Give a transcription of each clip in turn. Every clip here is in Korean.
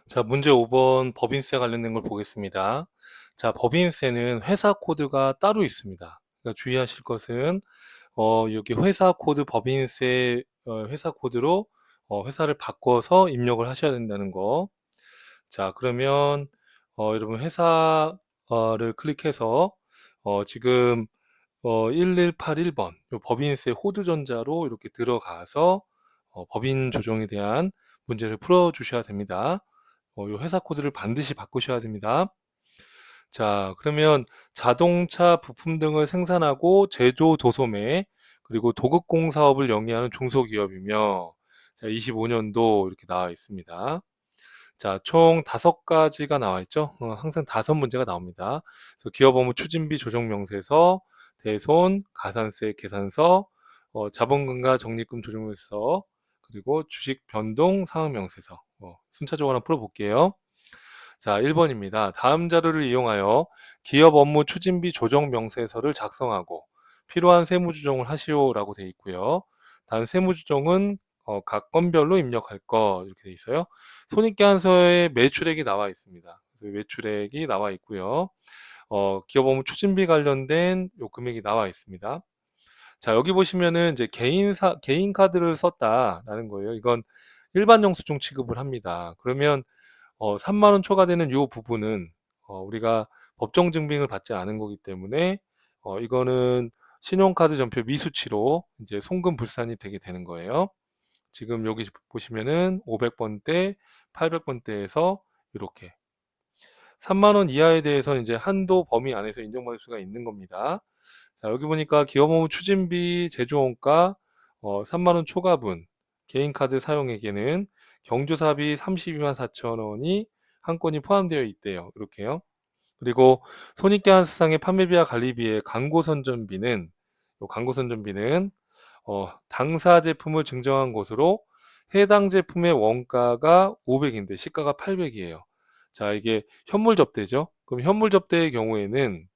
자, 문제 5번 법인세 관련된 걸 보겠습니다. 자, 법인세는 회사 코드가 따로 있습니다. 그러니까 주의하실 것은 여기 회사 코드 법인세 회사 코드로 회사를 바꿔서 입력을 하셔야 된다는 거. 자, 그러면 여러분 회사를 클릭해서 지금 1181번 법인세 호두전자로 이렇게 들어가서 법인 조정에 대한 문제를 풀어 주셔야 됩니다. 이 회사 코드를 반드시 바꾸셔야 됩니다. 자, 그러면 자동차 부품 등을 생산하고 제조 도소매 그리고 도급공 사업을 영위하는 중소기업이며 자, 25년도 이렇게 나와 있습니다. 자, 총 5가지가 나와 있죠. 항상 5문제가 나옵니다. 그래서 기업 업무 추진비 조정 명세서, 대손, 가산세 계산서, 자본금과 적립금 조정 명세서, 그리고 주식 변동 상황 명세서. 순차적으로 한번 풀어볼게요. 자, 1번입니다. 다음 자료를 이용하여 기업 업무 추진비 조정 명세서를 작성하고 필요한 세무 조정을 하시오라고 되어 있고요. 단 세무 조정은 각 건별로 입력할 거 이렇게 되어 있어요. 손익계산서에 매출액이 나와 있습니다. 그래서 매출액이 나와 있고요. 기업 업무 추진비 관련된 요 금액이 나와 있습니다. 자, 여기 보시면은 이제 개인 카드를 썼다라는 거예요. 이건 일반 영수증 취급을 합니다. 그러면 3만 원 초과되는 요 부분은 우리가 법정 증빙을 받지 않은 거기 때문에 이거는 신용카드 전표 미수치로 이제 송금 불산이 되게 되는 거예요. 지금 여기 보시면은 500번대, 800번대에서 이렇게 3만 원 이하에 대해서는 이제 한도 범위 안에서 인정받을 수가 있는 겁니다. 자, 여기 보니까 기업업무 추진비 제조원가 3만 원 초과분 개인카드 사용액에는 경조사비 32만 4천 원이 한 건이 포함되어 있대요. 이렇게요. 그리고 손익계산서상의 판매비와 관리비의 광고선전비는 당사 제품을 증정한 것으로 해당 제품의 원가가 500인데 시가가 800이에요. 자, 이게 현물 접대죠. 그럼 현물 접대의 경우에는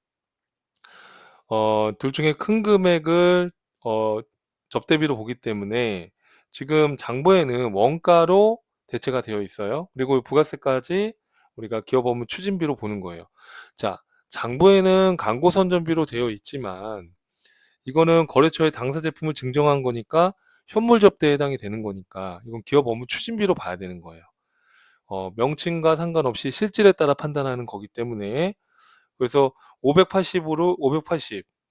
둘 중에 큰 금액을 어, 접대비로 보기 때문에 지금 장부에는 원가로 대체가 되어 있어요. 그리고 부가세까지 우리가 기업 업무 추진비로 보는 거예요. 자, 장부에는 광고 선전비로 되어 있지만 이거는 거래처에 당사 제품을 증정한 거니까 현물 접대에 해당이 되는 거니까 이건 기업 업무 추진비로 봐야 되는 거예요. 명칭과 상관없이 실질에 따라 판단하는 거기 때문에 그래서 580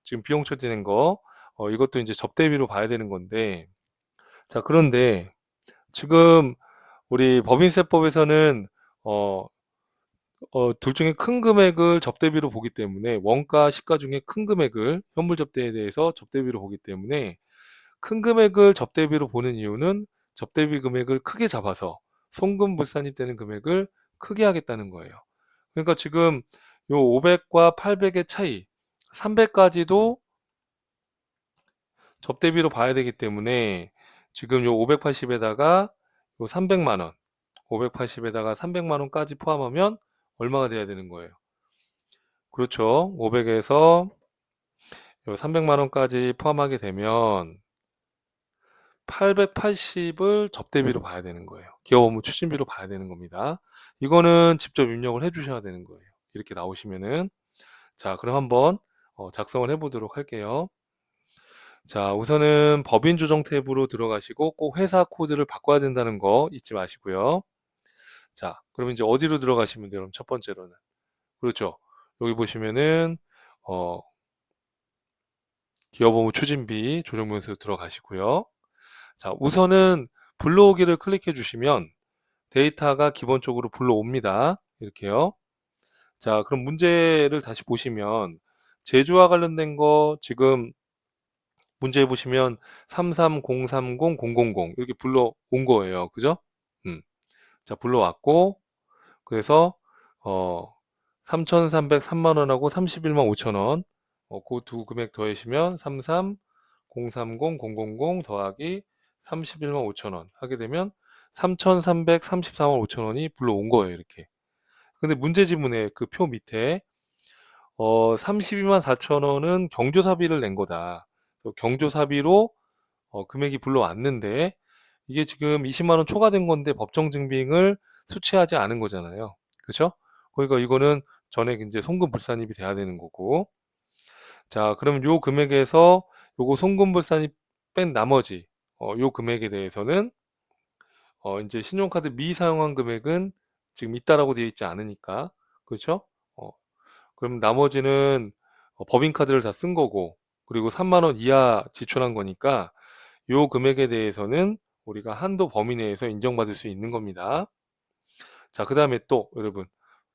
지금 비용 처리되는 거 이것도 이제 접대비로 봐야 되는 건데 자, 그런데 지금 우리 법인세법에서는 어, 둘 중에 큰 금액을 접대비로 보기 때문에 원가 시가 중에 큰 금액을 현물 접대에 대해서 접대비로 보기 때문에 큰 금액을 접대비로 보는 이유는 접대비 금액을 크게 잡아서 송금 불산입되는 금액을 크게 하겠다는 거예요. 그러니까 지금 요 500과 800의 차이 300까지도 접대비로 봐야 되기 때문에 지금 요 580에다가 요 300만 원 580에다가 300만 원까지 포함하면 얼마가 돼야 되는 거예요. 그렇죠. 500에서 요 300만 원까지 포함하게 되면 880을 접대비로 봐야 되는 거예요. 기업 업무 추진비로 봐야 되는 겁니다. 이거는 직접 입력을 해 주셔야 되는 거예요. 이렇게 나오시면은 자, 그럼 한번 작성을 해 보도록 할게요. 자, 우선은 법인 조정 탭으로 들어가시고 꼭 회사 코드를 바꿔야 된다는 거 잊지 마시고요. 자, 그럼 이제 어디로 들어가시면 돼요? 그럼 첫 번째로는. 그렇죠. 여기 보시면은 어, 기업업무 추진비 조정문서로 들어가시고요. 자, 우선은 불러오기를 클릭해 주시면 데이터가 기본적으로 불러옵니다. 이렇게요. 자, 그럼 문제를 다시 보시면 제조와 관련된 거 지금 문제 보시면 3303000 이렇게 불러온 거예요. 그죠? 자, 불러왔고 그래서 3,303만 원하고 31만 5천 원. 그 두 금액 더해시면 330300000 더하기 31만 5천 원 하게 되면 3,334만 5천 원이 불러온 거예요. 이렇게. 근데 문제 지문에 그 표 밑에 32만 4천 원은 경조사비를 낸 거다. 경조사비로 금액이 불러왔는데 이게 지금 20만 원 초과된 건데 법정 증빙을 수취하지 않은 거잖아요. 그죠? 그러니까 이거는 전액 이제 송금불산입이 돼야 되는 거고. 자, 그럼 요 금액에서 요거 송금불산입 뺀 나머지 요 금액에 대해서는 이제 신용카드 미사용한 금액은 지금 있다라고 되어 있지 않으니까, 그렇죠? 어, 그럼 나머지는 법인카드를 다 쓴 거고, 그리고 3만 원 이하 지출한 거니까 요 금액에 대해서는 우리가 한도 범위 내에서 인정받을 수 있는 겁니다. 자, 그 다음에 또 여러분,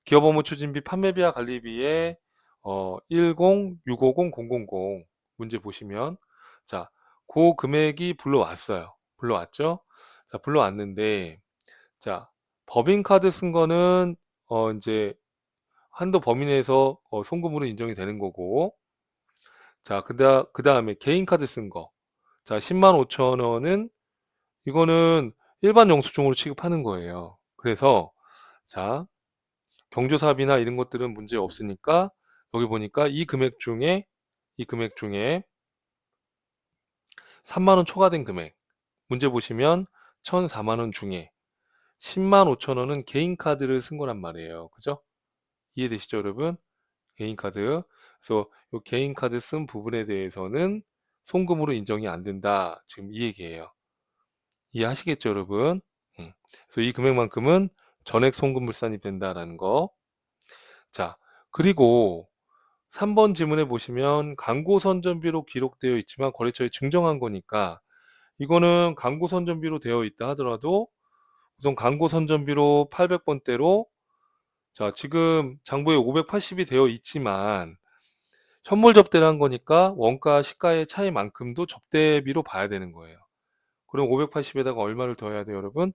기업 업무 추진비 판매비와 관리비에 10-650-000 문제 보시면, 자, 그 금액이 불러왔어요. 불러왔죠? 자, 불러왔는데, 자, 법인카드 쓴 거는 이제 한도 범위 내에서 송금으로 인정이 되는 거고, 자, 그 다음에 개인카드 쓴 거. 자, 10만 5천 원은 이거는 일반 영수증으로 취급하는 거예요. 그래서 자, 경조사비나 이런 것들은 문제 없으니까 여기 보니까 이 금액 중에 3만 원 초과된 금액 문제 보시면 1,004만 원 중에 10만 5천 원은 개인카드를 쓴 거란 말이에요. 그죠? 이해되시죠, 여러분? 개인카드. 그래서 이 개인카드 쓴 부분에 대해서는 송금으로 인정이 안 된다. 지금 이 얘기예요. 이해하시겠죠, 여러분? 그래서 이 금액만큼은 전액 송금불산이 된다라는 거. 자, 그리고 3번 지문에 보시면 광고 선전비로 기록되어 있지만 거래처에 증정한 거니까 이거는 광고 선전비로 되어 있다 하더라도 우선 광고 선전비로 800번대로 자, 지금 장부에 580이 되어 있지만 현물 접대를 한 거니까 원가 시가의 차이만큼도 접대비로 봐야 되는 거예요. 그럼 580에다가 얼마를 더해야 돼요, 여러분?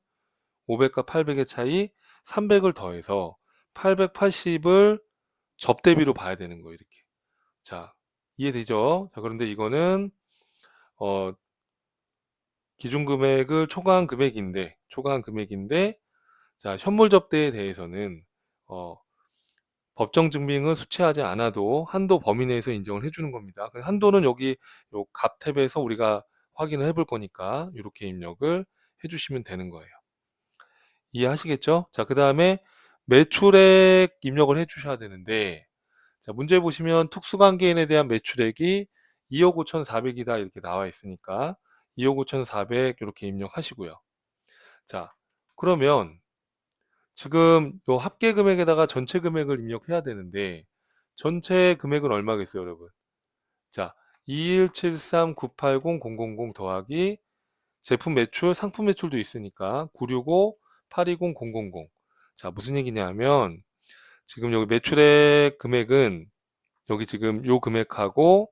500과 800의 차이 300을 더해서 880을 접대비로 봐야 되는 거예요, 이렇게. 자, 이해되죠? 자, 그런데 이거는 어, 기준금액을 초과한 금액인데 자, 현물 접대에 대해서는 어, 법정 증빙은 수취하지 않아도 한도 범위 내에서 인정을 해주는 겁니다. 그 한도는 여기 요 갑 탭에서 우리가 확인을 해볼 거니까 이렇게 입력을 해주시면 되는 거예요. 이해하시겠죠? 자, 그 다음에 매출액 입력을 해주셔야 되는데 자, 문제 보시면 특수관계인에 대한 매출액이 2억 5,400이다 이렇게 나와 있으니까 2억 5,400 이렇게 입력하시고요. 자, 그러면 지금 요 합계 금액에다가 전체 금액을 입력해야 되는데 전체 금액은 얼마겠어요, 여러분? 자, 217398000 더하기 제품 매출, 상품 매출도 있으니까 965820000. 자, 무슨 얘기냐면 지금 여기 매출액 금액은 여기 지금 요 금액하고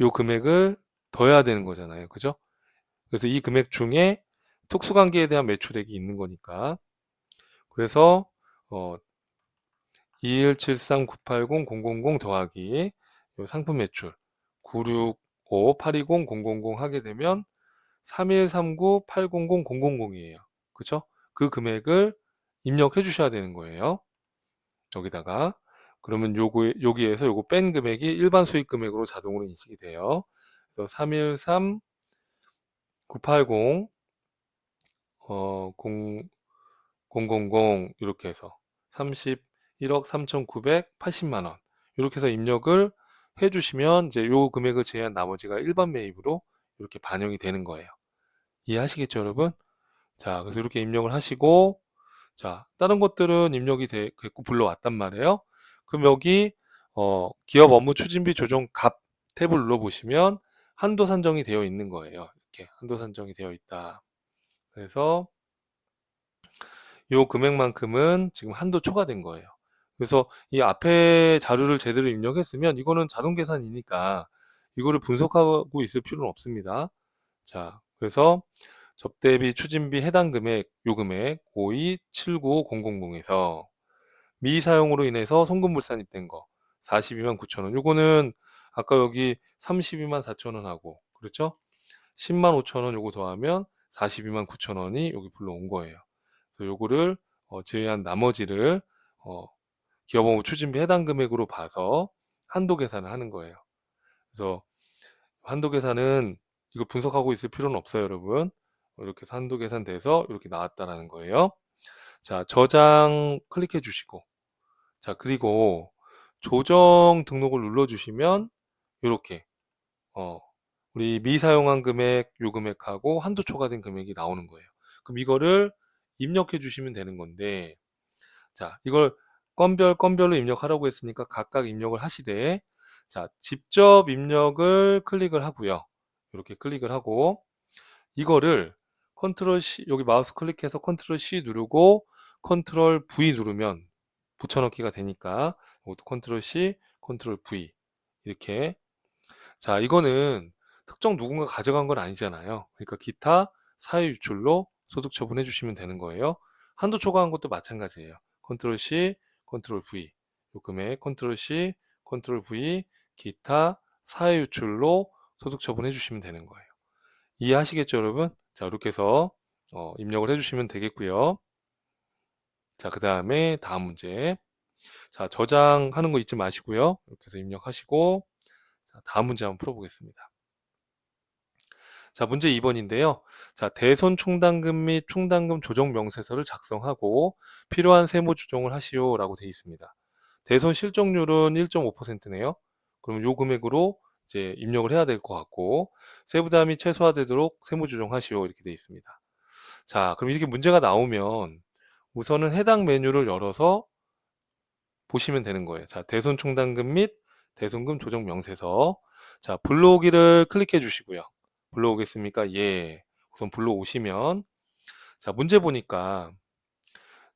요 금액을 더해야 되는 거잖아요. 그죠? 그래서 이 금액 중에 특수관계에 대한 매출액이 있는 거니까. 그래서 217398000 더하기 요 상품 매출 965820000 하게 되면 3139800000이에요. 그죠? 그 금액을 입력해 주셔야 되는 거예요. 여기다가 그러면 여기에서 요거 뺀 금액이 일반 수익 금액으로 자동으로 인식이 돼요. 그래서 313980 000 이렇게 해서 31억 3,980만 원 이렇게 해서 입력을 해주시면 이제 요 금액을 제외한 나머지가 일반 매입으로 이렇게 반영이 되는 거예요. 이해하시겠죠, 여러분? 자, 그래서 이렇게 입력을 하시고 자, 다른 것들은 입력이 됐고 불러왔단 말이에요. 그럼 여기 기업 업무 추진비 조정 값 탭을 눌러보시면 한도 산정이 되어 있는 거예요. 이렇게 한도 산정이 되어 있다. 그래서 요 금액만큼은 지금 한도 초과된 거예요. 그래서 이 앞에 자료를 제대로 입력했으면 이거는 자동 계산이니까 이거를 분석하고 있을 필요는 없습니다. 자, 그래서 접대비 추진비 해당 금액, 요 금액 5279000에서 미사용으로 인해서 송금불산입된 거 42만 9천원. 요거는 아까 여기 32만 4천원 하고 그렇죠? 10만 5천원 요거 더하면 42만 9천원이 여기 불러온 거예요. 그래서 요거를 제외한 나머지를 기업업무 추진비 해당 금액으로 봐서 한도 계산을 하는 거예요. 그래서 한도 계산은 이거 분석하고 있을 필요는 없어요, 여러분. 이렇게 해서 한도 계산돼서 이렇게 나왔다라는 거예요. 자, 저장 클릭해 주시고, 자, 그리고 조정 등록을 눌러 주시면 이렇게 어, 우리 미사용한 금액, 요 금액하고 한도 초과된 금액이 나오는 거예요. 그럼 이거를 입력해 주시면 되는 건데, 자, 이걸 건별로 입력하라고 했으니까 각각 입력을 하시되, 자, 직접 입력을 클릭을 하고요. 이렇게 클릭을 하고, 이거를 컨트롤 C, 여기 마우스 클릭해서 컨트롤 C 누르고 컨트롤 V 누르면 붙여넣기가 되니까, 이것도 컨트롤 C, 컨트롤 V 이렇게. 자, 이거는 특정 누군가 가져간 건 아니잖아요. 그러니까 기타 사유 유출로 소득 처분해 주시면 되는 거예요. 한도 초과한 것도 마찬가지예요. 컨트롤 C, 컨트롤 V. 요 금액 컨트롤 C, 컨트롤 V, 기타 사유 유출로 소득 처분해 주시면 되는 거예요. 이해하시겠죠, 여러분? 자, 이렇게 해서 입력을 해 주시면 되겠고요. 자, 그 다음에 다음 문제. 자, 저장하는 거 잊지 마시고요. 이렇게 해서 입력하시고, 자, 다음 문제 한번 풀어보겠습니다. 자, 문제 2번인데요. 자, 대손 충당금 및 충당금 조정 명세서를 작성하고 필요한 세무 조정을 하시오라고 되어 있습니다. 대손 실적률은 1.5%네요. 그럼 요 금액으로 이제 입력을 해야 될 것 같고 세부담이 최소화되도록 세무 조정하시오 이렇게 되어 있습니다. 자, 그럼 이렇게 문제가 나오면 우선은 해당 메뉴를 열어서 보시면 되는 거예요. 자, 대손 충당금 및 대손금 조정 명세서. 자, 불러오기를 클릭해 주시고요. 불러오겠습니까? 예. 우선 불러오시면, 자, 문제 보니까,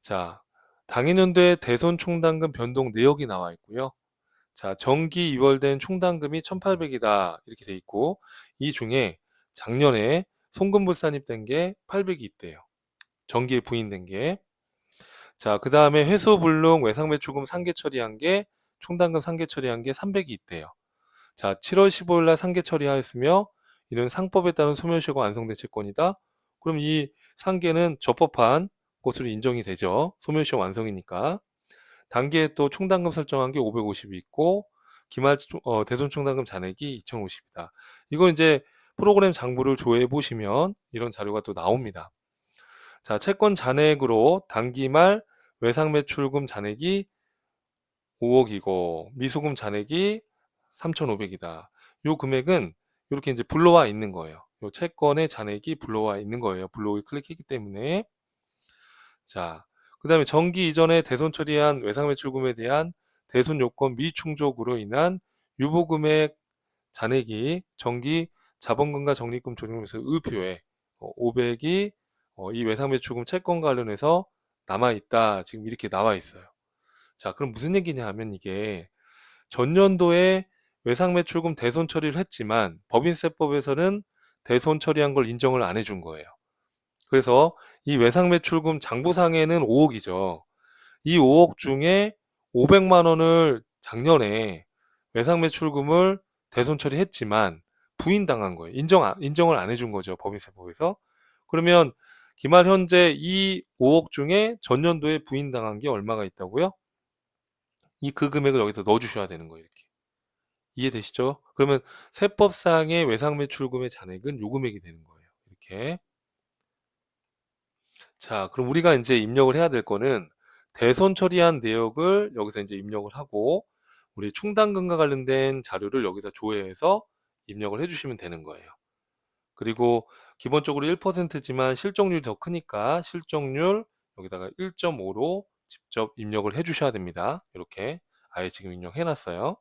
자, 당해년도에 대손 충당금 변동 내역이 나와 있고요. 자, 정기 이월된 충당금이 1,800이다. 이렇게 돼 있고, 이 중에 작년에 송금불산입된 게 800이 있대요. 정기에 부인된 게. 자, 그 다음에 회수불능 외상매출금 상계 처리한 게 충당금 상계 처리한 게 300이 있대요. 자, 7월 15일 날 상계 처리하였으며 이는 상법에 따른 소멸시효가 완성된 채권이다. 그럼 이 상계는 적법한 것으로 인정이 되죠. 소멸시효 완성이니까. 단계에 또 충당금 설정한 게 550이 있고 기말 대손 충당금 잔액이 2050이다. 이거 이제 프로그램 장부를 조회해 보시면 이런 자료가 또 나옵니다. 자, 채권 잔액으로 단기 말 외상매출금 잔액이 5억이고 미수금 잔액이 3,500이다. 요 금액은 이렇게 이제 불러와 있는 거예요. 요 채권의 잔액이 불러와 있는 거예요. 불러오기 클릭했기 때문에. 자, 그 다음에 정기 이전에 대손 처리한 외상매출금에 대한 대손 요건 미충족으로 인한 유보금액 잔액이 정기 자본금과 적립금 조정에서 의표에 500이 이 외상매출금 채권 관련해서 남아있다. 지금 이렇게 나와 있어요. 자, 그럼 무슨 얘기냐 하면 이게 전년도에 외상매출금 대손 처리를 했지만 법인세법에서는 대손 처리한 걸 인정을 안 해준 거예요. 그래서 이 외상매출금 장부상에는 5억이죠. 이 5억 중에 500만 원을 작년에 외상매출금을 대손 처리했지만 부인당한 거예요. 인정을 안 해준 거죠. 법인세법에서. 그러면 기말 현재 이 5억 중에 전년도에 부인당한 게 얼마가 있다고요? 그 금액을 여기서 넣어주셔야 되는 거예요. 이렇게. 이해되시죠? 그러면 세법상의 외상매출금의 잔액은 요 금액이 되는 거예요. 이렇게. 자, 그럼 우리가 이제 입력을 해야 될 거는 대손 처리한 내역을 여기서 이제 입력을 하고 우리 충당금과 관련된 자료를 여기서 조회해서 입력을 해주시면 되는 거예요. 그리고 기본적으로 1%지만 실적률이 더 크니까 실적률 여기다가 1.5로 직접 입력을 해주셔야 됩니다. 이렇게 아예 지금 입력해 놨어요.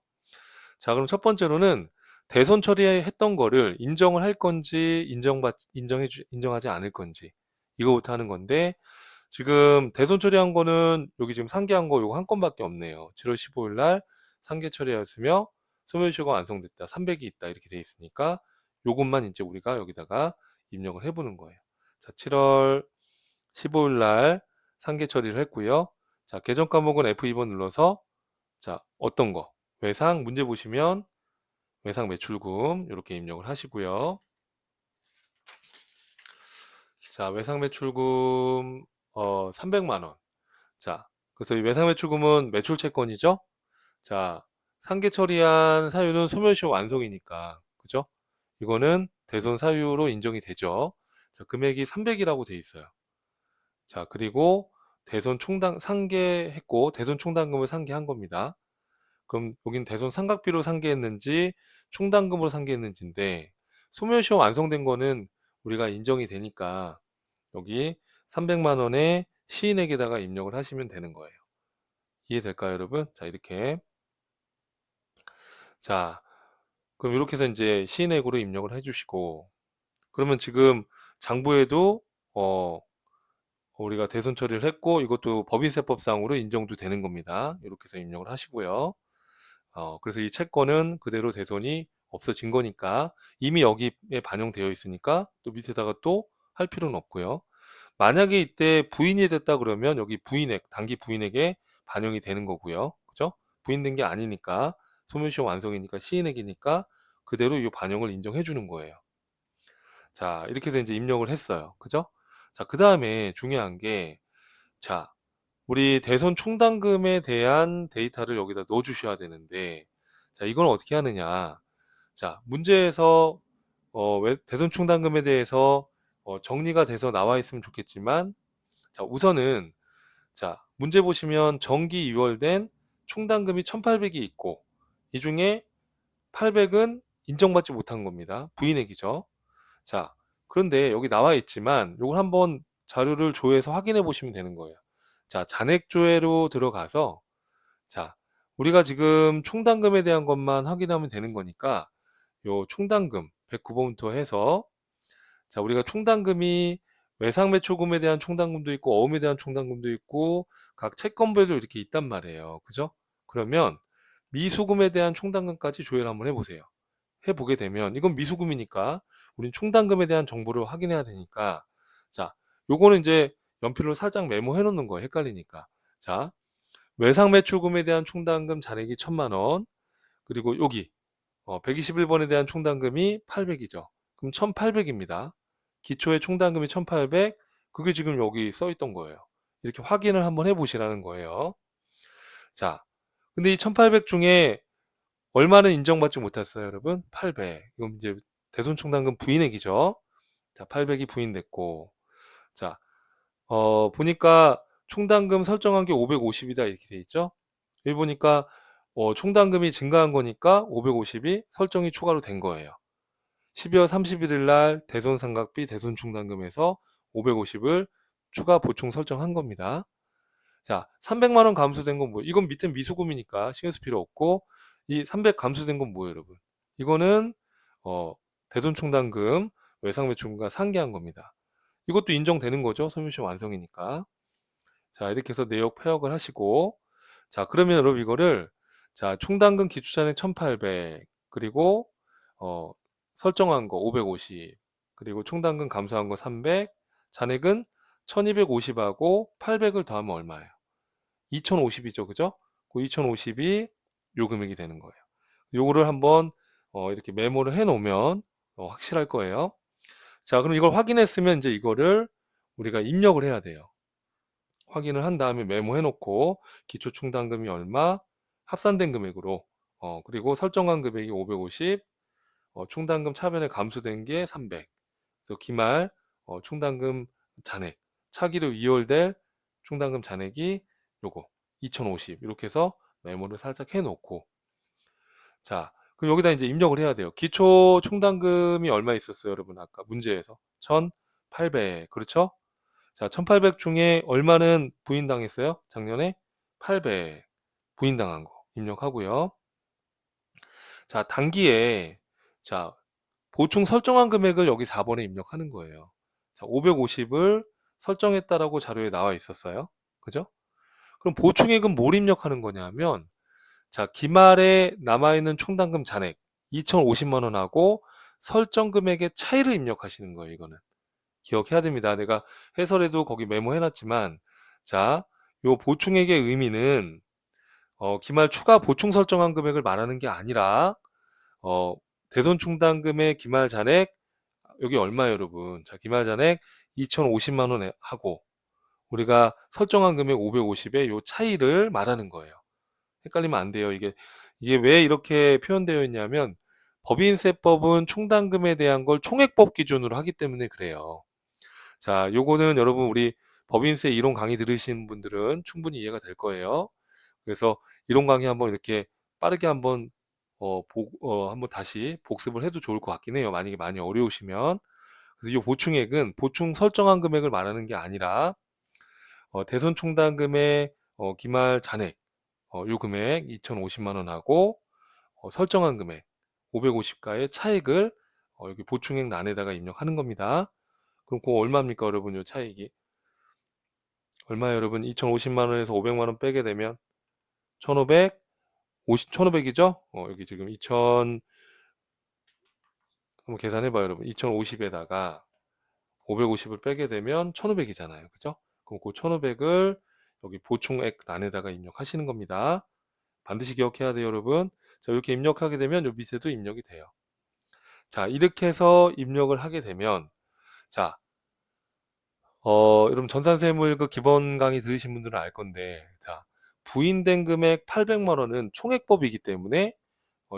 자, 그럼 첫 번째로는 대손 처리했던 거를 인정을 할 건지 인정하지 않을 건지 이거부터 하는 건데 지금 대손 처리한 거는 여기 지금 상계한 거 요거 한 건밖에 없네요. 7월 15일 날 상계 처리하였으며 소멸시효가 완성됐다. 300이 있다. 이렇게 돼 있으니까 요것만 이제 우리가 여기다가 입력을 해보는 거예요. 자, 7월 15일 날 상계 처리를 했고요. 자, 계정 과목은 F2번 눌러서 자, 어떤 거? 외상 문제 보시면 외상 매출금 이렇게 입력을 하시고요. 자, 외상 매출금 300만 원. 자, 그래서 이 외상 매출금은 매출 채권이죠. 자, 상계 처리한 사유는 소멸시효 완성이니까 그죠? 이거는 대손 사유로 인정이 되죠. 자, 금액이 300이라고 돼 있어요. 자, 그리고 대손 충당 상계했고 대손 충당금을 상계한 겁니다. 그럼 여긴 대손 상각비로 상계했는지 충당금으로 상계했는지인데 소멸시효 완성된 거는 우리가 인정이 되니까 여기 300만 원에 시인에게다가 입력을 하시면 되는 거예요. 이해될까요, 여러분? 자, 이렇게. 자, 그럼 이렇게 해서 이제 시인액으로 입력을 해주시고, 그러면 지금 장부에도 우리가 대손 처리를 했고 이것도 법인세법상으로 인정도 되는 겁니다. 이렇게 해서 입력을 하시고요. 그래서 이 채권은 그대로 대손이 없어진 거니까 이미 여기에 반영되어 있으니까 또 밑에다가 또 할 필요는 없고요. 만약에 이때 부인이 됐다 그러면 여기 부인액, 단기 부인액에 반영이 되는 거고요. 그죠? 부인된 게 아니니까 소멸시효 완성이니까 시인액이니까 그대로 이 반영을 인정해 주는 거예요. 자, 이렇게 해서 이제 입력을 했어요. 그죠? 자, 그 다음에 중요한 게, 자, 우리 대손 충당금에 대한 데이터를 여기다 넣어 주셔야 되는데, 자, 이건 어떻게 하느냐. 자, 문제에서, 대손 충당금에 대해서 정리가 돼서 나와 있으면 좋겠지만, 자, 우선은, 자, 문제 보시면 정기 2월된 충당금이 1,800이 있고, 이 중에 800은 인정받지 못한 겁니다. 부인액이죠. 자, 그런데 여기 나와 있지만 이걸 한번 자료를 조회해서 확인해 보시면 되는 거예요. 자, 잔액조회로 들어가서 자, 우리가 지금 충당금에 대한 것만 확인하면 되는 거니까 요 충당금 109번부터 해서 자, 우리가 충당금이 외상매초금에 대한 충당금도 있고 어음에 대한 충당금도 있고 각 채권별로 이렇게 있단 말이에요. 그죠? 그러면 미수금에 대한 충당금까지 조회를 한번 해보세요. 해보게 되면 이건 미수금이니까 우린 충당금에 대한 정보를 확인해야 되니까 자, 요거는 이제 연필로 살짝 메모해 놓는 거예요. 헷갈리니까. 자, 외상매출금에 대한 충당금 잔액이 1,000만 원. 그리고 여기 121번에 대한 충당금이 800이죠. 그럼 1,800입니다. 기초의 충당금이 1,800. 그게 지금 여기 써 있던 거예요. 이렇게 확인을 한번 해보시라는 거예요. 자, 근데 이 1,800 중에 얼마는 인정받지 못했어요, 여러분? 800. 이건 이제 대손충당금 부인액이죠. 자, 800이 부인됐고. 자, 보니까 충당금 설정한 게 550이다 이렇게 돼 있죠. 여기 보니까 충당금이 증가한 거니까 550이 설정이 추가로 된 거예요. 12월 31일 날 대손상각비 대손충당금에서 550을 추가 보충 설정한 겁니다. 자, 300만 원 감소된 건 뭐예요? 이건 밑에 미수금이니까 신경 쓸 필요 없고 이 300 감소된 건 뭐예요, 여러분? 이거는 대손충당금 외상매출금과 상계한 겁니다. 이것도 인정되는 거죠. 소멸시효 완성이니까. 자, 이렇게 해서 내역 폐역을 하시고 자, 그러면 여러분 이거를 자, 충당금 기초잔액 1,800 그리고 설정한 거 550 그리고 충당금 감소한 거 300 잔액은 1250하고 800을 더하면 얼마예요? 2050이죠. 그죠? 그 2050이 요 금액이 되는 거예요. 요거를 한번 이렇게 메모를 해 놓으면 확실할 거예요. 자, 그럼 이걸 확인했으면 이제 이거를 우리가 입력을 해야 돼요. 확인을 한 다음에 메모해 놓고 기초 충당금이 얼마, 합산된 금액으로 그리고 설정한 금액이 550, 충당금 차변에 감소된 게 300. 그래서 기말 충당금 잔액, 차기로 2월될 충당금 잔액이 요거 2050 이렇게 해서 메모를 살짝 해 놓고 자, 그럼 여기다 이제 입력을 해야 돼요. 기초 충당금이 얼마 있었어요, 여러분? 아까 문제에서 1,800. 그렇죠? 자, 1,800 중에 얼마는 부인당했어요? 작년에 800 부인당한 거 입력하고요. 자, 단기에 자, 보충 설정한 금액을 여기 4번에 입력하는 거예요. 자, 550을 설정했다라고 자료에 나와 있었어요. 그죠? 그럼 보충액은 뭘 입력하는 거냐면 자, 기말에 남아있는 충당금 잔액 2,050만 원하고 설정 금액의 차이를 입력하시는 거예요, 이거는. 기억해야 됩니다. 내가 해설에도 거기 메모해놨지만, 자, 요 보충액의 의미는, 기말 추가 보충 설정한 금액을 말하는 게 아니라, 어, 대손 충당금의 기말 잔액, 여기 얼마예요, 여러분? 자, 기말 잔액 2,050만 원 하고, 우리가 설정한 금액 550의 요 차이를 말하는 거예요. 헷갈리면 안 돼요. 이게 왜 이렇게 표현되어 있냐면, 법인세법은 충당금에 대한 걸 총액법 기준으로 하기 때문에 그래요. 자, 요거는 여러분 우리 법인세 이론 강의 들으신 분들은 충분히 이해가 될 거예요. 그래서 이론 강의 한번 이렇게 빠르게 한번 한번 다시 복습을 해도 좋을 것 같긴 해요. 만약에 많이 어려우시면. 그래서 이 보충액은 보충 설정한 금액을 말하는 게 아니라 대손 충당금의 기말 잔액 요 금액 2,050만 원하고 설정한 금액 550가의 차액을 여기 보충액 란에다가 입력하는 겁니다. 그럼 그거 얼마입니까, 여러분? 요 차액이 얼마예요, 여러분? 2,050만 원에서 500만 원 빼게 되면 1,500이죠? 여기 지금 2,000 한번 계산해 봐요, 여러분. 2,050에다가 550을 빼게 되면 1,500이잖아요. 그죠? 그럼 그 1,500을 여기 보충액 란에다가 입력하시는 겁니다. 반드시 기억해야 돼요, 여러분. 자, 이렇게 입력하게 되면 요 밑에도 입력이 돼요. 자, 이렇게 해서 입력을 하게 되면 자, 여러분 전산세무일 그 기본 강의 들으신 분들은 알 건데 자, 부인된 금액 800만 원은 총액법이기 때문에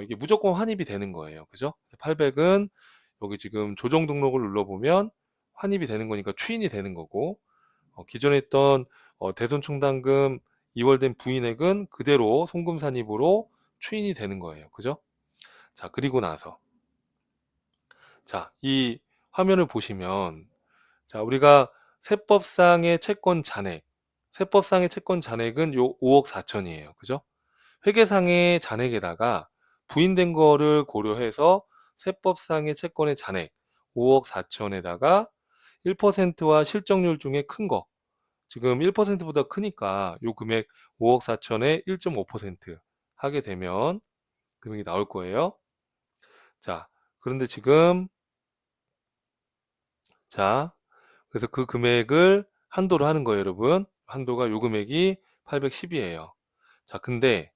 이게 무조건 환입이 되는 거예요. 그죠? 800은 여기 지금 조정 등록을 눌러보면 환입이 되는 거니까 추인이 되는 거고 기존에 있던 대손 충당금 2월된 부인액은 그대로 송금 산입으로 추인이 되는 거예요. 그죠? 자, 그리고 나서 자, 이 화면을 보시면 자, 우리가 세법상의 채권 잔액 세법상의 채권 잔액은 요 5억 4천이에요. 그죠? 회계상의 잔액에다가 부인된 거를 고려해서 세법상의 채권의 잔액 5억 4천에다가 1%와 실적률 중에 큰 거 지금 1%보다 크니까 요 금액 5억 4천에 1.5% 하게 되면 금액이 나올 거예요. 자, 그런데 지금 자, 그래서 그 금액을 한도로 하는 거예요, 여러분. 한도가 요 금액이 810이에요. 자, 근데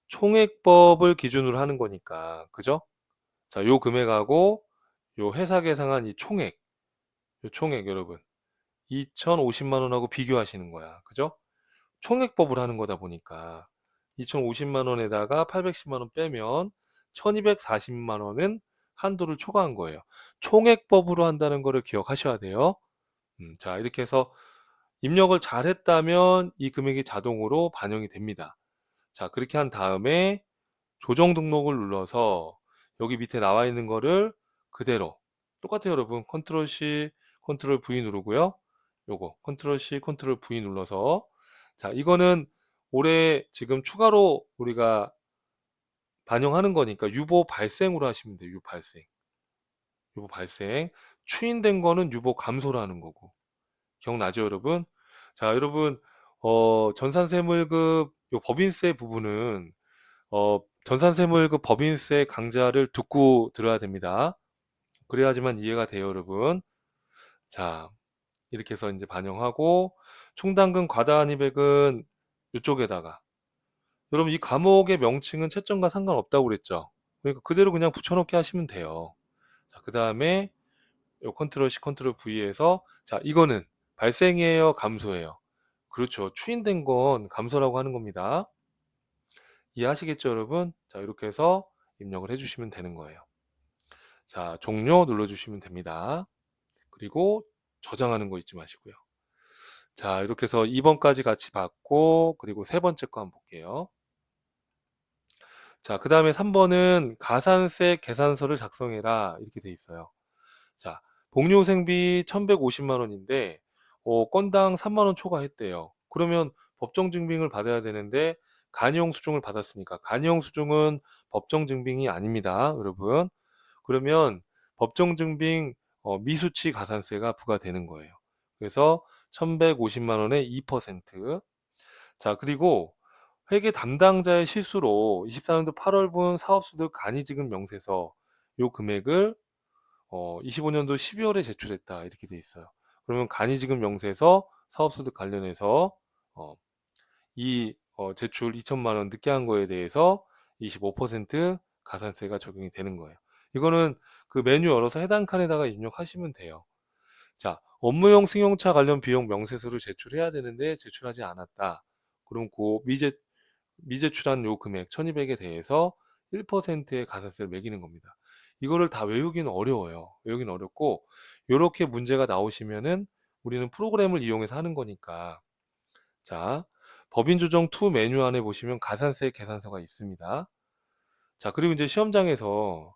총액법을 기준으로 하는 거니까, 그죠? 자, 요 금액하고 요 회사 계상한 이 총액, 요 총액 여러분. 2,050만 원하고 비교하시는 거야. 그죠? 총액법을 하는 거다 보니까 2,050만 원에다가 810만 원 빼면 1,240만 원은 한도를 초과한 거예요. 총액법으로 한다는 거를 기억하셔야 돼요. 자, 이렇게 해서 입력을 잘 했다면 이 금액이 자동으로 반영이 됩니다. 자, 그렇게 한 다음에 조정 등록을 눌러서 여기 밑에 나와 있는 거를 그대로 똑같아요, 여러분. 컨트롤 C, 컨트롤 V 누르고요. 요거 컨트롤 C, 컨트롤 V 눌러서 자, 이거는 올해 지금 추가로 우리가 반영하는 거니까 유보 발생으로 하시면 돼요. 유발생. 유보 발생. 추인된 거는 유보 감소라는 거고. 기억나죠, 여러분? 자, 여러분, 전산세무일급 요 법인세 부분은 전산세무일급 법인세 강좌를 듣고 들어야 됩니다. 그래야지만 이해가 돼요, 여러분. 자, 이렇게 해서 이제 반영하고 충당금 과다한입액은 이쪽에다가 여러분 이 과목의 명칭은 채점과 상관없다고 그랬죠. 그러니까 그대로 그냥 붙여넣기 하시면 돼요. 자, 그 다음에 요 컨트롤 C, 컨트롤 V에서 자, 이거는 발생이에요, 감소예요? 그렇죠. 추인된 건 감소라고 하는 겁니다. 이해하시겠죠, 여러분? 자, 이렇게 해서 입력을 해주시면 되는 거예요. 자, 종료 눌러주시면 됩니다. 그리고 저장하는 거 잊지 마시고요. 자, 이렇게 해서 2번까지 같이 봤고, 그리고 세 번째 거 한번 볼게요. 자, 그 다음에 3번은 가산세 계산서를 작성해라. 이렇게 돼 있어요. 자, 복리후생비 1,150만 원인데, 건당 3만 원 초과했대요. 그러면 법정 증빙을 받아야 되는데, 간이용 수중을 받았으니까, 간이용 수중은 법정 증빙이 아닙니다, 여러분. 그러면 법정 증빙 미수치 가산세가 부과되는 거예요. 그래서 1,150만 원에 2%. 자, 그리고 회계 담당자의 실수로 24년도 8월분 사업소득 간이지급 명세서 요 금액을 25년도 12월에 제출했다 이렇게 돼 있어요. 그러면 간이지급 명세서 사업소득 관련해서 이 제출 2천만 원 늦게 한 거에 대해서 25% 가산세가 적용이 되는 거예요. 이거는 그 메뉴 열어서 해당 칸에다가 입력하시면 돼요. 자, 업무용 승용차 관련 비용 명세서를 제출해야 되는데 제출하지 않았다. 그럼 그 미제출한 요 금액 1200에 대해서 1%의 가산세를 매기는 겁니다. 이거를 다 외우기는 어려워요. 외우기는 어렵고 요렇게 문제가 나오시면은 우리는 프로그램을 이용해서 하는 거니까. 자, 법인조정 2 메뉴 안에 보시면 가산세 계산서가 있습니다. 자, 그리고 이제 시험장에서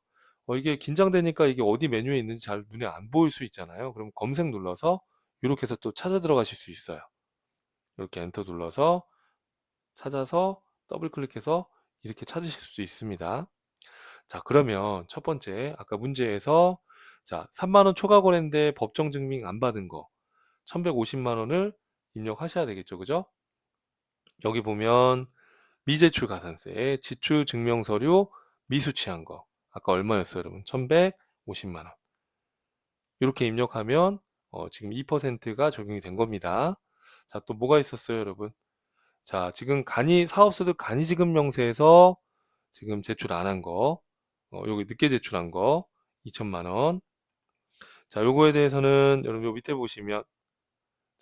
이게 긴장되니까 이게 어디 메뉴에 있는지 잘 눈에 안 보일 수 있잖아요. 그럼 검색 눌러서 이렇게 해서 또 찾아 들어가실 수 있어요. 이렇게 엔터 눌러서 찾아서 더블 클릭해서 이렇게 찾으실 수 있습니다. 자, 그러면 첫 번째 아까 문제에서 자, 3만 원 초과 거래인데 법정 증빙 안 받은 거 1,150만 원을 입력하셔야 되겠죠. 그죠? 여기 보면 미제출 가산세, 지출 증명 서류 미수취한 거 아까 얼마였어요, 여러분? 1,150만 원. 이렇게 입력하면 지금 2%가 적용이 된 겁니다. 자, 또 뭐가 있었어요, 여러분? 자, 지금 사업소득 간이지급 명세에서 지금 제출 안 한 거, 여기 늦게 제출한 거 2천만 원. 자, 요거에 대해서는 여러분 요 밑에 보시면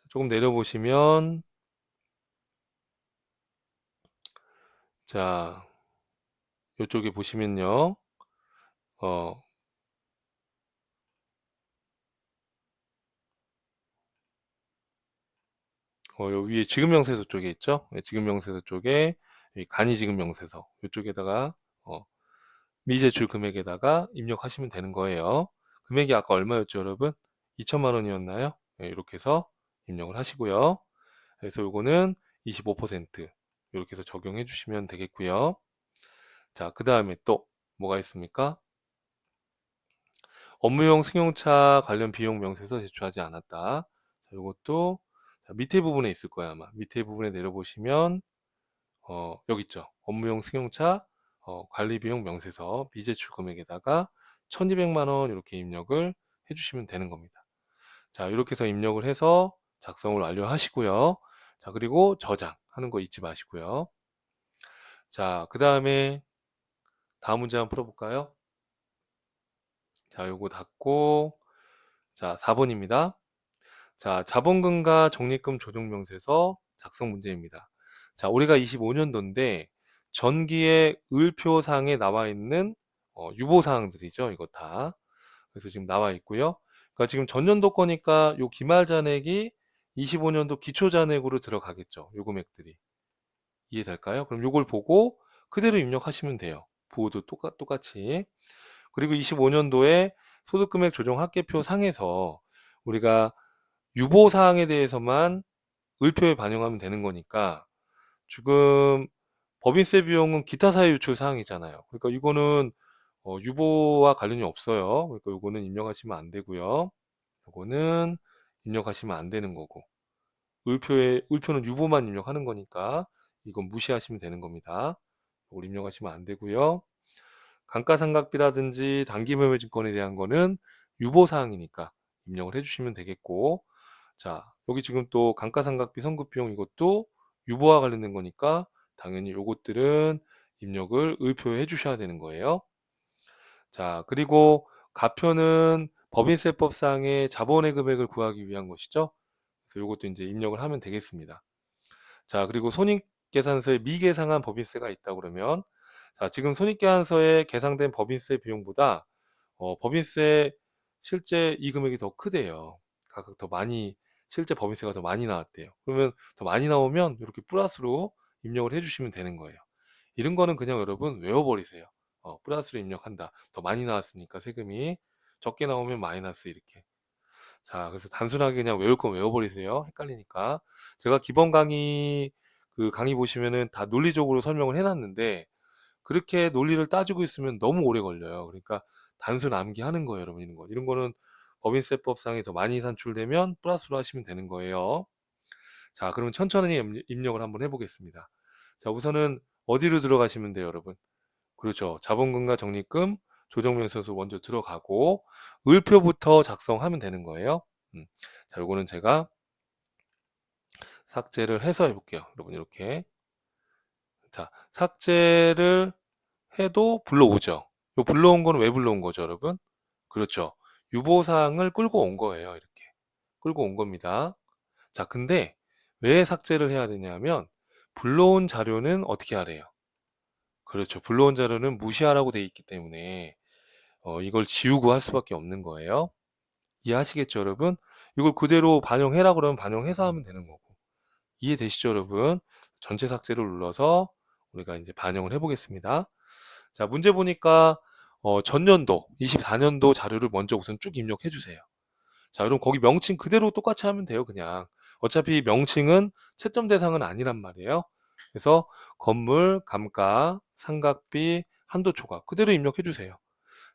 조금 내려보시면 자, 요쪽에 보시면요. 어, 요 위에 지급명세서 쪽에 있죠? 네, 지급명세서 쪽에 간이지급명세서 이쪽에다가 미제출 금액에다가 입력하시면 되는 거예요. 금액이 아까 얼마였죠, 여러분? 2천만 원이었나요? 네, 이렇게 해서 입력을 하시고요. 그래서 요거는 25% 이렇게 해서 적용해 주시면 되겠고요. 자, 그 다음에 또 뭐가 있습니까? 업무용 승용차 관련 비용 명세서 제출하지 않았다. 자, 요것도 밑에 부분에 있을 거야, 아마. 밑에 부분에 내려보시면 여기 있죠. 업무용 승용차 관리비용 명세서 미제출 금액에다가 1,200만 원 이렇게 입력을 해주시면 되는 겁니다. 자, 이렇게 해서 입력을 해서 작성을 완료하시고요. 자, 그리고 저장하는 거 잊지 마시고요. 자, 그 다음에 다음 문제 한번 풀어볼까요? 자, 요거 닫고 자, 4번입니다. 자, 자본금과 적립금 조정명세서 작성 문제입니다. 자, 올해가 25년도인데 전기의 을표상에 나와 있는 유보사항들이죠. 이거 다. 그래서 지금 나와 있고요. 그러니까 지금 전년도 거니까 요 기말잔액이 25년도 기초잔액으로 들어가겠죠. 요 금액들이. 이해될까요? 그럼 요걸 보고 그대로 입력하시면 돼요. 부호도 똑같이. 그리고 25년도에 소득금액 조정 합계표 상에서 우리가 유보사항에 대해서만 을표에 반영하면 되는 거니까 지금 법인세 비용은 기타 사유 유출 사항이잖아요. 그러니까 이거는 유보와 관련이 없어요. 그러니까 이거는 입력하시면 안 되고요. 이거는 입력하시면 안 되는 거고 을표는 유보만 입력하는 거니까 이건 무시하시면 되는 겁니다. 이걸 입력하시면 안 되고요. 감가상각비라든지 단기매매증권에 대한 거는 유보사항이니까 입력을 해주시면 되겠고 자, 여기 지금 또 감가상각비 선급비용 이것도 유보와 관련된 거니까 당연히 요것들은 입력을 을표에 해주셔야 되는 거예요. 자, 그리고 가표는 법인세법상의 자본의 금액을 구하기 위한 것이죠. 그래서 요것도 이제 입력을 하면 되겠습니다. 자, 그리고 손익계산서에 미계상한 법인세가 있다 그러면 자, 지금 손익계산서에 계상된 법인세 비용보다 법인세 실제 이 금액이 더 크대요. 각각 더 많이 실제 법인세가 더 많이 나왔대요. 그러면 더 많이 나오면 이렇게 플러스로 입력을 해주시면 되는 거예요. 이런 거는 그냥 여러분 외워버리세요. 플러스로 입력한다. 더 많이 나왔으니까 세금이 적게 나오면 마이너스 이렇게. 자, 그래서 단순하게 그냥 외울 건 외워버리세요. 헷갈리니까. 제가 기본 강의 그 강의 보시면은 다 논리적으로 설명을 해놨는데 그렇게 논리를 따지고 있으면 너무 오래 걸려요. 그러니까 단순 암기하는 거예요, 여러분. 이런 거는 법인세법상에 더 많이 산출되면 플러스로 하시면 되는 거예요. 자, 그러면 천천히 입력을 한번 해보겠습니다. 자, 우선은 어디로 들어가시면 돼요, 여러분? 그렇죠. 자본금과 적립금, 조정명세서 먼저 들어가고 을표부터 작성하면 되는 거예요. 자, 요거는 제가 삭제를 해서 해볼게요. 여러분 이렇게. 자, 삭제를 해도 불러오죠. 요 불러온 거는 왜 불러온 거죠, 여러분? 그렇죠. 유보사항을 끌고 온 거예요. 이렇게. 끌고 온 겁니다. 자, 근데 왜 삭제를 해야 되냐면 불러온 자료는 어떻게 하래요? 그렇죠. 불러온 자료는 무시하라고 돼 있기 때문에 이걸 지우고 할 수밖에 없는 거예요. 이해하시겠죠, 여러분? 이걸 그대로 반영해라 그러면 반영해서 하면 되는 거고. 이해되시죠, 여러분? 전체 삭제를 눌러서 우리가 이제 반영을 해보겠습니다. 자, 문제 보니까 전년도 24년도 자료를 먼저 우선 쭉 입력해 주세요. 자, 그럼 거기 명칭 그대로 똑같이 하면 돼요, 그냥. 어차피 명칭은 채점 대상은 아니란 말이에요. 그래서 건물, 감가, 상각비, 한도 초과 그대로 입력해 주세요.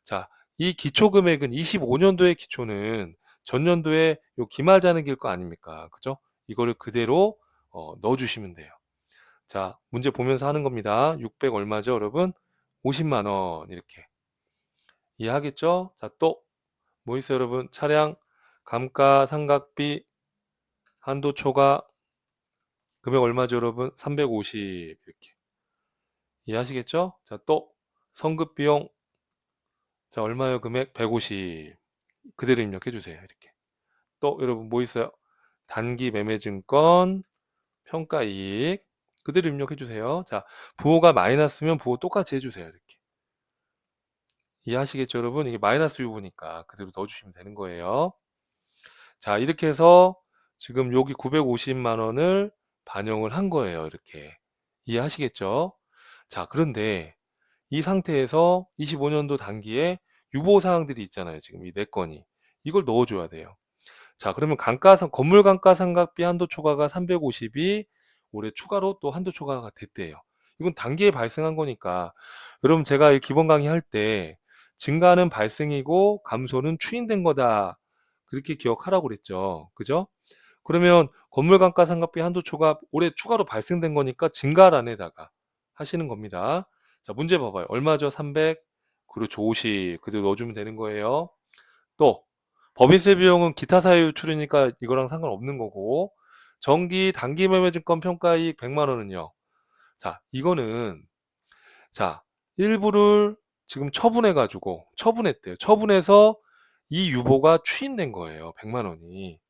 자, 이 기초 금액은 25년도의 기초는 전년도에 요 기말자는길 거 아닙니까? 그죠? 이거를 그대로 넣어 주시면 돼요. 자, 문제 보면서 하는 겁니다. 600 얼마죠, 여러분? 50만 원 이렇게. 이해하겠죠? 자, 또 뭐 있어요, 여러분? 차량 감가 상각비 한도 초과 금액 얼마죠, 여러분? 350 이렇게. 이해하시겠죠? 자, 또 성급 비용 자, 얼마요? 금액 150 그대로 입력해 주세요. 이렇게. 또 여러분 뭐 있어요? 단기 매매 증권 평가 이익 그대로 입력해 주세요. 자, 부호가 마이너스면 부호 똑같이 해 주세요. 이렇게. 이해하시겠죠, 여러분? 이게 마이너스 유보니까 그대로 넣어 주시면 되는 거예요. 자, 이렇게 해서 지금 여기 950만 원을 반영을 한 거예요. 이렇게. 이해하시겠죠? 자, 그런데 이 상태에서 25년도 단기에 유보 사항들이 있잖아요. 지금 이 네 건이. 이걸 넣어줘야 돼요. 자, 그러면 건물 감가상각비 한도 초과가 350이 올해 추가로 또 한도 초과가 됐대요. 이건 단기에 발생한 거니까. 여러분 제가 이 기본 강의 할 때 증가는 발생이고 감소는 추인된 거다. 그렇게 기억하라고 그랬죠. 그죠? 그러면 건물 감가상각비 한도 초과 올해 추가로 발생된 거니까 증가란에다가 하시는 겁니다. 자, 문제 봐봐요. 얼마죠? 300. 그렇죠. 50. 그대로 넣어주면 되는 거예요. 또 법인세 비용은 기타 사유 유출이니까 이거랑 상관없는 거고 정기 단기 매매 증권 평가이익 100만 원은요. 자, 이거는 자, 일부를 지금 처분해 가지고 처분했대요. 처분해서 이 유보가 추인된 거예요. 100만 원이.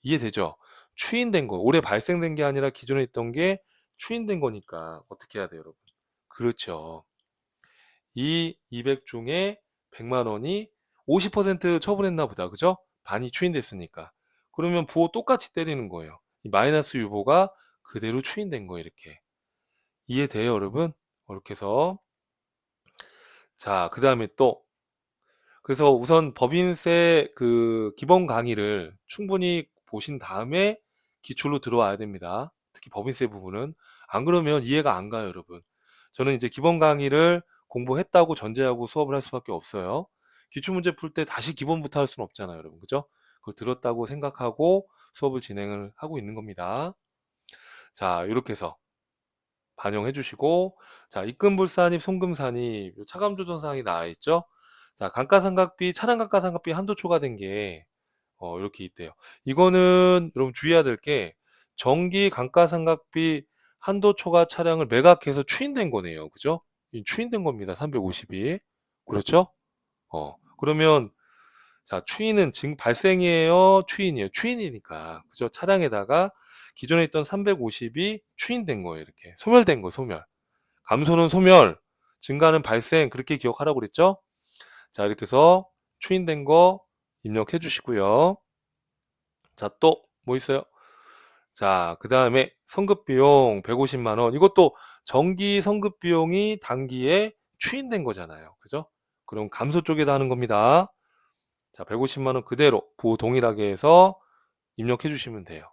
이해되죠? 추인된 거. 올해 발생된 게 아니라 기존에 있던 게 추인된 거니까 어떻게 해야 돼요, 여러분? 그렇죠. 이 200 중에 100만 원이 50% 처분했나 보다. 그죠? 반이 추인됐으니까. 그러면 부호 똑같이 때리는 거예요. 이 마이너스 유보가 그대로 추인된 거예요. 이렇게. 이해돼요, 여러분? 이렇게 해서 자, 그 다음에 또 그래서 우선 법인세 그 기본 강의를 충분히 보신 다음에 기출로 들어와야 됩니다. 특히 법인세 부분은. 안 그러면 이해가 안 가요, 여러분. 저는 이제 기본 강의를 공부했다고 전제하고 수업을 할 수밖에 없어요. 기출문제 풀 때 다시 기본부터 할 수는 없잖아요, 여러분. 그죠? 그걸 들었다고 생각하고 수업을 진행을 하고 있는 겁니다. 자, 이렇게 해서 반영해 주시고, 자, 입금불산입, 송금산입, 요 차감조정사항이 나와 있죠? 자, 감가상각비, 차량 감가상각비 한도 초과된 게, 이렇게 있대요. 이거는 여러분 주의해야 될 게, 정기 감가상각비 한도 초과 차량을 매각해서 추인된 거네요. 그죠? 추인된 겁니다. 350이. 그렇죠? 그러면, 자, 추인은 지금 발생이에요? 추인이에요? 추인이니까. 그죠? 차량에다가 기존에 있던 350이 추인된 거예요. 이렇게. 소멸된 거, 소멸. 감소는 소멸, 증가는 발생. 그렇게 기억하라고 그랬죠? 자, 이렇게 해서 추인된 거 입력해 주시고요. 자, 또 뭐 있어요? 자, 그 다음에 성급비용 150만 원. 이것도 정기 성급비용이 단기에 추인된 거잖아요. 그죠? 그럼 감소 쪽에다 하는 겁니다. 자, 150만 원 그대로 부호 동일하게 해서 입력해 주시면 돼요.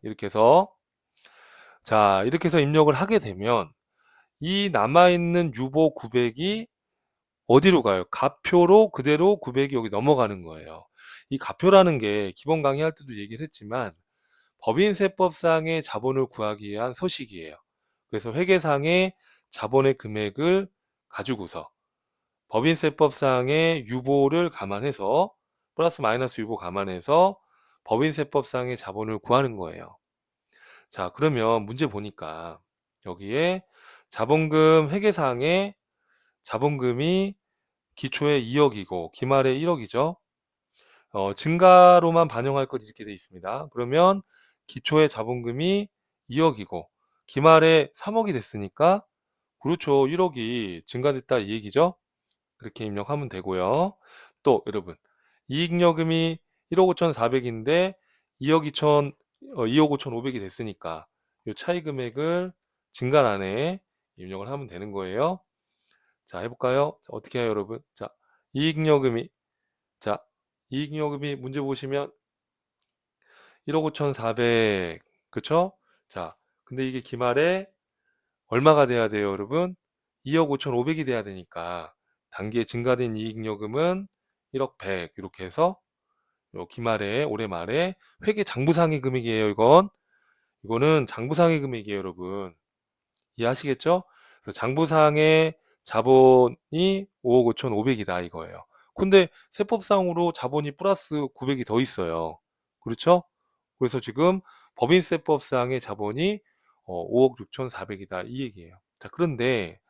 이렇게 해서 자, 이렇게 해서 입력을 하게 되면 이 남아있는 유보 900이 어디로 가요? 가표로 그대로 900이 여기 넘어가는 거예요. 이 가표라는 게 기본 강의할 때도 얘기를 했지만 법인세법상의 자본을 구하기 위한 서식이에요. 그래서 회계상의 자본의 금액을 가지고서 법인세법상의 유보를 감안해서 플러스 마이너스 유보 감안해서 법인세법상의 자본을 구하는 거예요. 자, 그러면 문제 보니까 여기에 자본금 회계상의 자본금이 기초에 2억이고 기말에 1억이죠. 증가로만 반영할 것 이렇게 돼 있습니다. 그러면 기초의 자본금이 2억이고 기말에 3억이 됐으니까 그렇죠. 1억이 증가됐다 이 얘기죠. 그렇게 입력하면 되고요. 또 여러분 이익여금이 1억 5,400인데 2억 2천, 2억 5,500이 됐으니까 이 차이 금액을 증가란에 입력을 하면 되는 거예요. 자, 해볼까요? 자, 어떻게 해요, 여러분? 자, 이익여금이, 자, 이익여금이 문제 보시면 1억 5,400, 그쵸? 자, 근데 이게 기말에 얼마가 돼야 돼요, 여러분? 2억 5,500이 돼야 되니까 단기에 증가된 이익여금은 1억 100 이렇게 해서 요 기말에 올해 말에 회계 장부상의 금액이에요, 이건. 이거는 장부상의 금액이에요, 여러분. 이해하시겠죠? 그래서 장부상의 자본이 5억 5,500이다 이거예요. 근데 세법상으로 자본이 플러스 900이 더 있어요. 그렇죠? 그래서 지금 법인세법상의 자본이 5억 6,400이다 이 얘기예요. 자, 그런데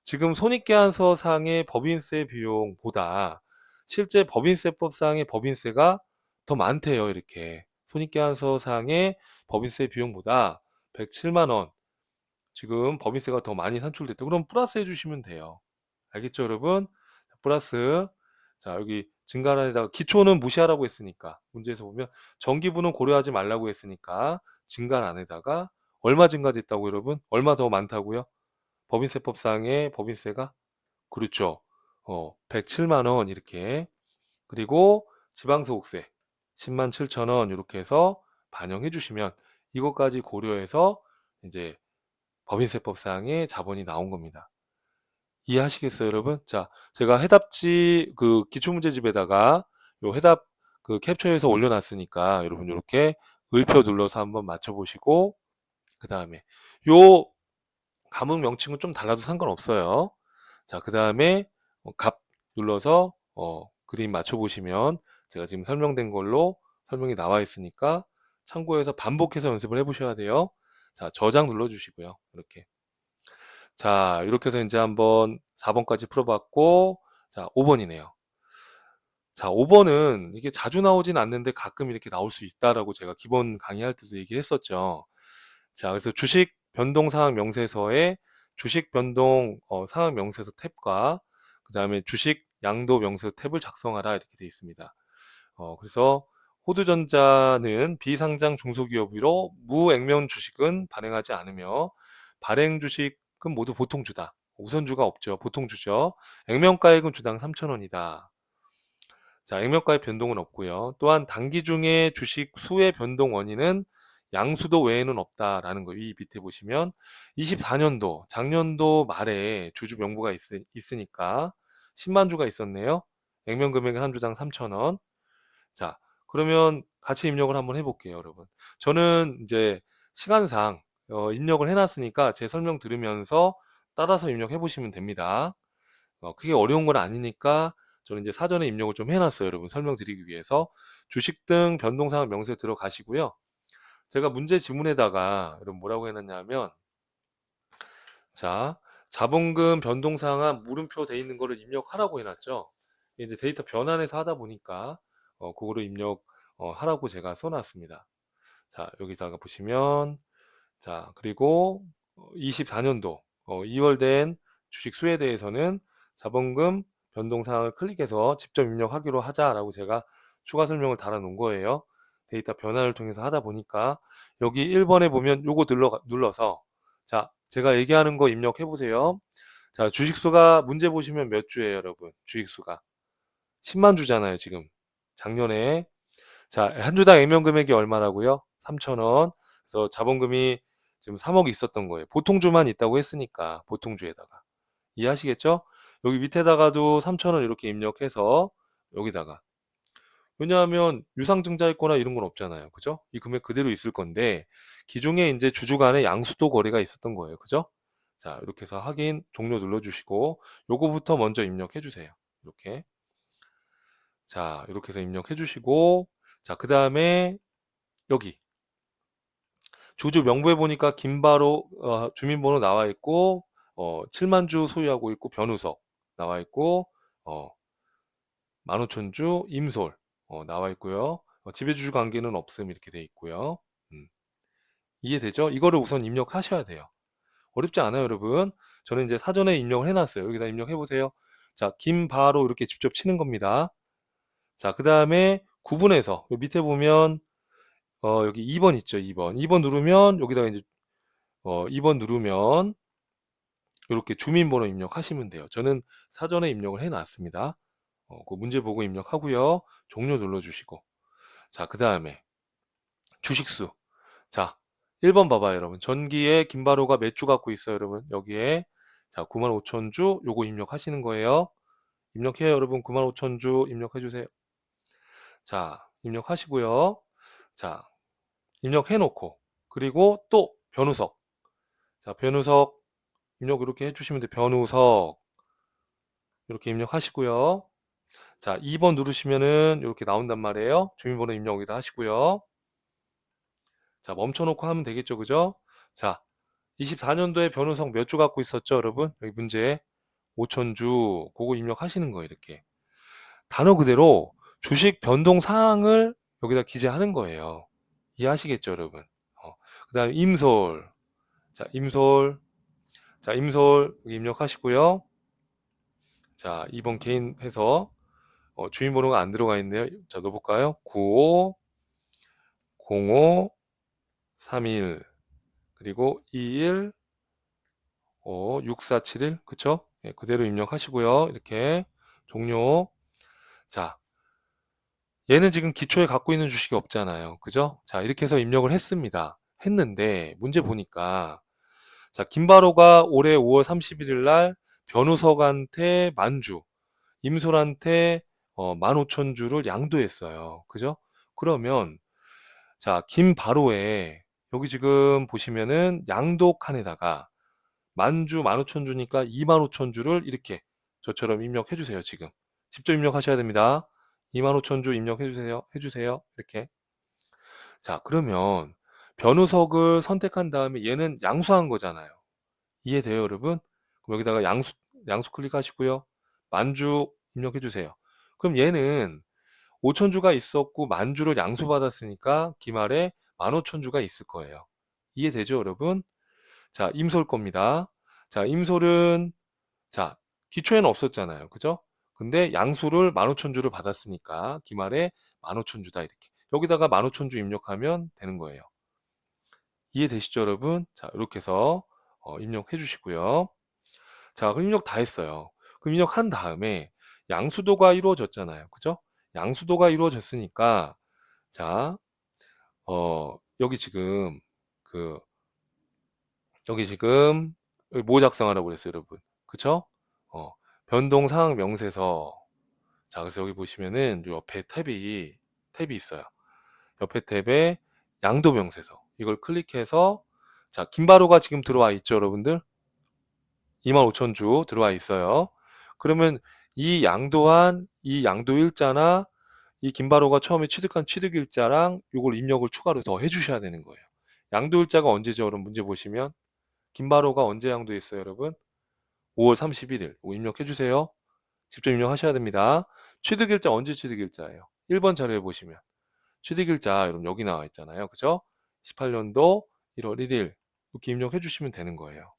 지금 손익계산서상의 법인세 비용보다 실제 법인세법상의 법인세가 더 많대요. 이렇게 손익계산서상의 법인세 비용보다 107만 원 지금 법인세가 더 많이 산출됐다. 그럼 플러스 해주시면 돼요. 알겠죠, 여러분? 플러스. 자, 여기 증가란에다가 기초는 무시하라고 했으니까 문제에서 보면 정기부는 고려하지 말라고 했으니까 증가란에다가 얼마 증가됐다고 여러분? 얼마 더 많다고요? 법인세법상의 법인세가 그렇죠. 107만 원 이렇게. 그리고 지방소득세 10만 7천 원 이렇게 해서 반영해 주시면 이것까지 고려해서 이제 법인세법상의 자본이 나온 겁니다. 이해하시겠어요, 여러분? 자, 제가 해답지 그 기출문제집에다가 요 해답 그 캡처해서 올려놨으니까 여러분 이렇게 을표 눌러서 한번 맞춰보시고 그 다음에 요 과목 명칭은 좀 달라도 상관없어요. 자, 그 다음에 갑 눌러서 그림 맞춰보시면 제가 지금 설명된 걸로 설명이 나와 있으니까 참고해서 반복해서 연습을 해보셔야 돼요. 자, 저장 눌러주시고요. 이렇게. 자, 이렇게 해서 이제 한번 4번까지 풀어봤고, 자, 5번이네요. 자, 5번은 이게 자주 나오진 않는데 가끔 이렇게 나올 수 있다라고 제가 기본 강의할 때도 얘기를 했었죠. 자, 그래서 주식 변동 상황 명세서에 주식 변동 상황 명세서 탭과 그 다음에 주식 양도 명세서 탭을 작성하라 이렇게 되어 있습니다. 그래서 호두전자는 비상장 중소기업으로 무액면 주식은 발행하지 않으며 발행 주식은 모두 보통주다. 우선주가 없죠. 보통주죠. 액면가액은 주당 3,000원이다. 자, 액면가의 변동은 없고요. 또한 단기 중에 주식 수의 변동 원인은 양수도 외에는 없다라는 거. 이 밑에 보시면 24년도 작년도 말에 주주 명부가 있으니까 10만 주가 있었네요. 액면 금액은 한 주당 3,000원. 자, 그러면 같이 입력을 한번 해볼게요, 여러분. 저는 이제 시간상 입력을 해놨으니까 제 설명 들으면서 따라서 입력해 보시면 됩니다. 크게 어려운 건 아니니까 저는 이제 사전에 입력을 좀 해놨어요, 여러분. 설명드리기 위해서. 주식 등 변동사항 명세에 들어가시고요. 제가 문제 지문에다가 여러분 뭐라고 해놨냐면, 자, 자본금 변동사항 물음표 돼 있는 거를 입력하라고 해놨죠. 이제 데이터 변환해서 하다 보니까 그거를 입력 하라고 제가 써놨습니다. 자, 여기다가 보시면 자, 그리고 24년도 2월 된 주식 수에 대해서는 자본금 변동 사항을 클릭해서 직접 입력하기로 하자라고 제가 추가 설명을 달아 놓은 거예요. 데이터 변환을 통해서 하다 보니까 여기 1번에 보면 요거 눌러서 자, 제가 얘기하는 거 입력해 보세요. 자, 주식수가 문제 보시면 몇 주예요, 여러분? 주식수가 10만 주잖아요, 지금. 작년에. 자, 한 주당 액면 금액이 얼마라고요? 3,000원. 그래서 자본금이 지금 3억이 있었던 거예요. 보통주만 있다고 했으니까, 보통주에다가. 이해하시겠죠? 여기 밑에다가도 3,000원 이렇게 입력해서 여기다가. 왜냐하면 유상증자 있거나 이런 건 없잖아요. 그죠? 이 금액 그대로 있을 건데, 기존에 이제 주주 간의 양수도 거래가 있었던 거예요. 그죠? 자, 이렇게 해서 확인 종료 눌러주시고, 요거부터 먼저 입력해 주세요. 이렇게. 자, 이렇게 해서 입력해 주시고, 자, 그 다음에 여기 주주 명부에 보니까 김바로 주민번호 나와 있고 7만 주 소유하고 있고 변우석 나와 있고 어, 15,000주 임솔 나와 있고요. 지배주주 관계는 없음 이렇게 돼 있고요. 이해되죠? 이거를 우선 입력하셔야 돼요. 어렵지 않아요, 여러분. 저는 이제 사전에 입력을 해놨어요. 여기다 입력해 보세요. 자, 김바로 이렇게 직접 치는 겁니다. 자, 그 다음에 구분해서 요 밑에 보면 여기 2번 있죠. 2번 누르면 여기다가 이제 2번 누르면 이렇게 주민번호 입력하시면 돼요. 저는 사전에 입력을 해 놨습니다. 그 문제 보고 입력하고요. 종료 눌러주시고, 자, 그 다음에 주식수. 자, 1번 봐봐요, 여러분. 전기에 김바로가 몇 주 갖고 있어요, 여러분. 여기에. 자, 95,000주 요거 입력하시는 거예요. 입력해요, 여러분. 95,000주 입력해 주세요. 자, 입력하시고요. 자, 입력해 놓고, 그리고 또 변우석. 자, 변우석 입력 이렇게 해주시면 돼요. 변우석 이렇게 입력하시고요. 자, 2번 누르시면은 이렇게 나온단 말이에요. 주민번호 입력 여기다 하시고요. 자, 멈춰놓고 하면 되겠죠, 그죠? 자, 24년도에 변호석 몇 주 갖고 있었죠, 여러분? 여기 문제 5,000주 그거 입력하시는 거예요, 이렇게. 단어 그대로 주식 변동 사항을 여기다 기재하는 거예요. 이해하시겠죠, 여러분? 그 다음에 임솔. 자, 임솔. 자, 임솔 여기 입력하시고요. 자, 2번 개인 해서 주민번호가 안 들어가 있네요. 자, 넣어볼까요? 95 05 31 그리고 21 6471 그쵸? 예, 그대로 입력하시고요. 이렇게 종료. 자, 얘는 지금 기초에 갖고 있는 주식이 없잖아요. 그죠? 자, 이렇게 해서 입력을 했습니다. 했는데 문제 보니까 자, 김바로가 올해 5월 31일 날 변우석한테 만주, 임솔한테 15,000주를 양도했어요. 그죠? 그러면 자, 김바로에 여기 지금 보시면은 양도 칸에다가 만주 15,000주니까 25,000주를 이렇게 저처럼 입력해 주세요. 지금 직접 입력하셔야 됩니다. 25,000주 입력해 주세요. 해주세요. 이렇게. 자, 그러면 변우석을 선택한 다음에 얘는 양수한 거잖아요. 이해돼요, 여러분? 그럼 여기다가 양수 클릭하시고요. 만주 입력해 주세요. 그럼 얘는 5,000주가 있었고 만주를 양수받았으니까 기말에 15,000주가 있을 거예요. 이해되죠, 여러분? 자, 임솔 겁니다. 자, 임솔은 자, 기초에는 없었잖아요. 그죠? 근데 양수를 15,000주를 받았으니까 기말에 15,000주다 이렇게. 여기다가 15,000주 입력하면 되는 거예요. 이해되시죠, 여러분? 자, 이렇게 해서 입력해 주시고요. 자, 그럼 입력 다 했어요. 그럼 입력한 다음에 양수도가 이루어졌잖아요. 그죠? 양수도가 이루어졌으니까 자, 여기 지금 그 여기 지금 여기 뭐 작성하라고 그랬어요, 여러분? 그쵸? 변동 상황 명세서. 자, 그래서 여기 보시면은 요 옆에 탭이 있어요. 옆에 탭에 양도 명세서. 이걸 클릭해서 자, 김바로가 지금 들어와 있죠, 여러분들? 25,000주 들어와 있어요. 그러면 이 양도한 이 양도 일자나 이 김바로가 처음에 취득한 취득 일자랑 요걸 입력을 추가로 더 해주셔야 되는 거예요. 양도 일자가 언제죠, 여러분? 문제 보시면 김바로가 언제 양도했어요, 여러분? 5월 31일. 이거 입력해 주세요. 직접 입력하셔야 됩니다. 취득일자 언제 취득일자예요? 1번 자료에 보시면 취득일자 여러분 여기 나와 있잖아요. 그죠? 18년도 1월 1일 이렇게 입력해 주시면 되는 거예요.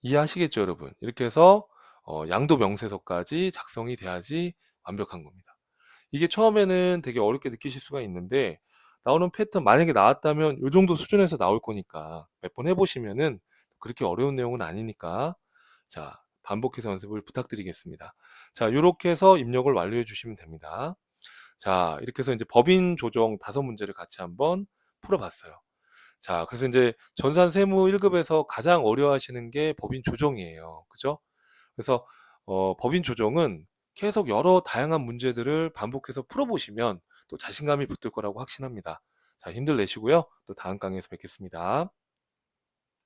이해하시겠죠, 여러분? 이렇게 해서 양도 명세서까지 작성이 돼야지 완벽한 겁니다. 이게 처음에는 되게 어렵게 느끼실 수가 있는데 나오는 패턴 만약에 나왔다면 이 정도 수준에서 나올 거니까 몇 번 해보시면은 그렇게 어려운 내용은 아니니까 자, 반복해서 연습을 부탁드리겠습니다. 자, 이렇게 해서 입력을 완료해 주시면 됩니다. 자, 이렇게 해서 이제 법인 조정 5문제를 같이 한번 풀어봤어요. 자, 그래서 이제 전산 세무 1급에서 가장 어려워하시는 게 법인 조정이에요. 그죠? 그래서 법인 조정은 계속 여러 다양한 문제들을 반복해서 풀어보시면 또 자신감이 붙을 거라고 확신합니다. 자, 힘들 내시고요. 또 다음 강의에서 뵙겠습니다.